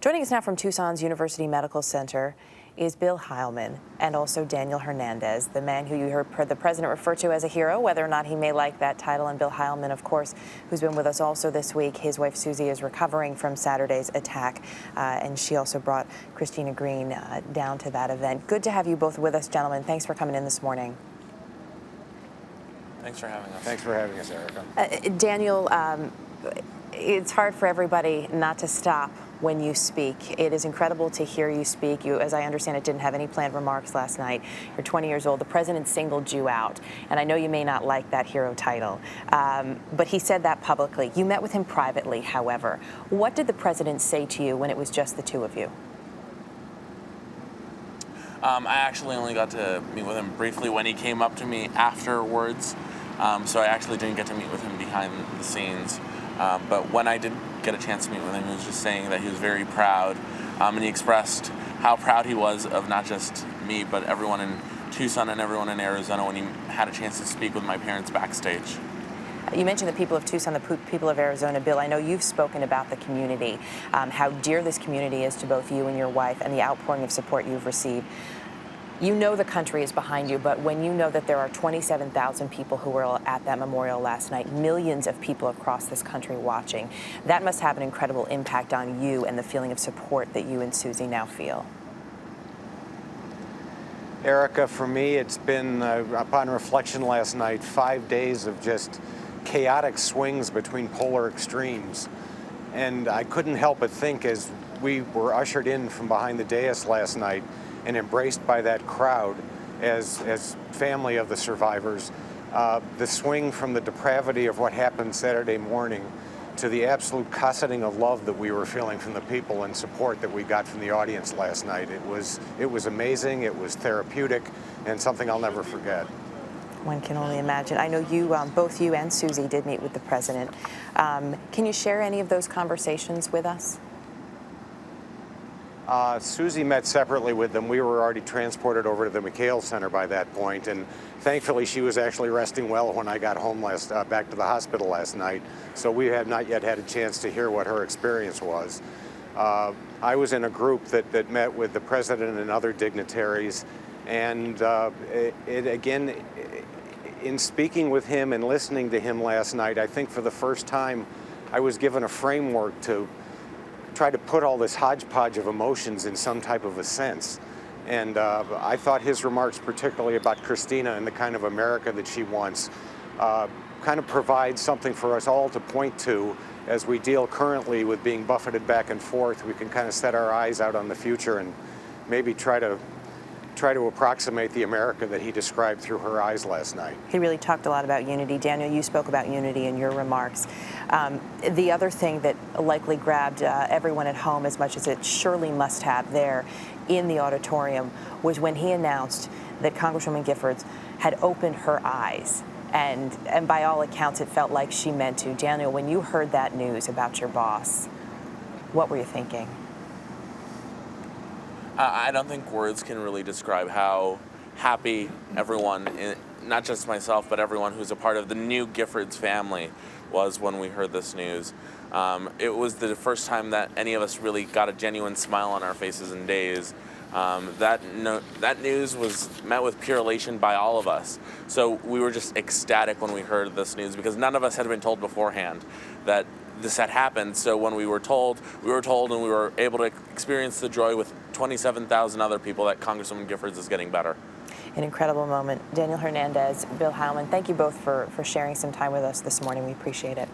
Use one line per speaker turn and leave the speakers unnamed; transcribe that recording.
Joining us now from Tucson's University Medical Center is Bill Hileman and also Daniel Hernandez, the man who you heard the president refer to as a hero, whether or not he may like that title. And Bill Hileman, of course, who's been with us also this week. His wife, Suzi, is recovering from Saturday's attack, and she also brought Christina Green down to that event. Good to have you both with us, gentlemen. Thanks for coming in this morning.
Thanks for having us.
Thanks for having us, Erica.
Daniel, it's hard for everybody not to stop when you speak. It is incredible to hear you speak. You, as I understand it, didn't have any planned remarks last night. You're 20 years old. The president singled you out, and I know you may not like that hero title, but he said that publicly. You met with him privately, however. What did the president say to you when it was just the two of you?
I actually only got to meet with him briefly when he came up to me afterwards, so I actually didn't get to meet with him behind the scenes. But when I did get a chance to meet with him, he was just saying that he was very proud, and he expressed how proud he was of not just me, but everyone in Tucson and everyone in Arizona when he had a chance to speak with my parents backstage.
You mentioned the people of Tucson, the people of Arizona. Bill, I know you've spoken about the community, how dear this community is to both you and your wife, and the outpouring of support you've received. You know the country is behind you, but when you know that there are 27,000 people who were at that memorial last night, millions of people across this country watching, that must have an incredible impact on you and the feeling of support that you and Suzi now feel.
Erica, for me, it's been, upon reflection last night, 5 days of just chaotic swings between polar extremes. And I couldn't help but think, as we were ushered in from behind the dais last night and embraced by that crowd as family of the survivors, the swing from the depravity of what happened Saturday morning to the absolute cosseting of love that we were feeling from the people and support that we got from the audience last night. It was amazing, it was therapeutic, and something I'll never forget.
One can only imagine. I know you, both you and Suzi did meet with the president. Can you share any of those conversations with us?
Suzi met separately with them. We were already transported over to the McHale Center by that point, and thankfully she was actually resting well when I got home back to the hospital last night, so we have not yet had a chance to hear what her experience was. I was in a group that met with the president and other dignitaries, and again, in speaking with him and listening to him last night, I think for the first time I was given a framework to try to put all this hodgepodge of emotions in some type of a sense. And I thought his remarks, particularly about Christina and the kind of America that she wants, kind of provide something for us all to point to as we deal currently with being buffeted back and forth. We can kind of set our eyes out on the future and maybe try to approximate the America that he described through her eyes last night.
He really talked a lot about unity. Daniel, you spoke about unity in your remarks. The other thing that likely grabbed everyone at home as much as it surely must have there in the auditorium was when he announced that Congresswoman Giffords had opened her eyes. And by all accounts, it felt like she meant to. Daniel, when you heard that news about your boss, what were you thinking?
I don't think words can really describe how happy everyone, not just myself, but everyone who's a part of the new Giffords family was when we heard this news. It was the first time that any of us really got a genuine smile on our faces in days. That news was met with pure elation by all of us. So we were just ecstatic when we heard this news because none of us had been told beforehand that this had happened. So when we were told, and we were able to experience the joy with 27,000 other people that Congresswoman Giffords is getting better.
An incredible moment. Daniel Hernandez, Bill Hileman, thank you both for sharing some time with us this morning. We appreciate it.